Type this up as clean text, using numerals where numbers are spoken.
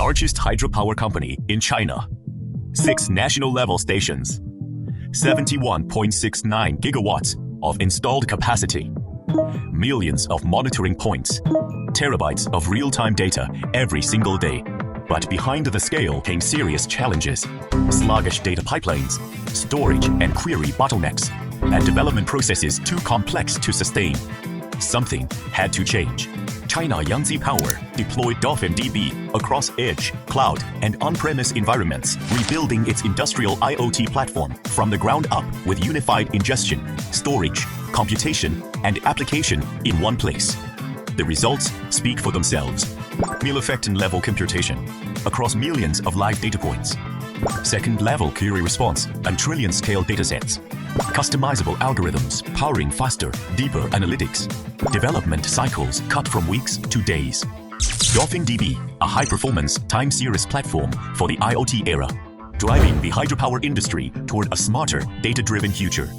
largest hydropower company in China. 6 national-level stations. 71.69 gigawatts of installed capacity. Millions of monitoring points. Terabytes of real-time data every single day. But behind the scale came serious challenges. Sluggish data pipelines, storage and query bottlenecks, and development processes too complex to sustain. Something had to change. China Yangtze Power deployed DolphinDB across edge, cloud, and on-premise environments, rebuilding its industrial IoT platform from the ground up with unified ingestion, storage, computation, and application in one place. The results speak for themselves. Millisecond-level computation across millions of live data points. Second-level query response and trillion-scale datasets. Customizable algorithms powering faster, deeper analytics. Development cycles cut from weeks to days. DolphinDB, a high-performance time series platform for the IoT era, driving the hydropower industry toward a smarter, data-driven future.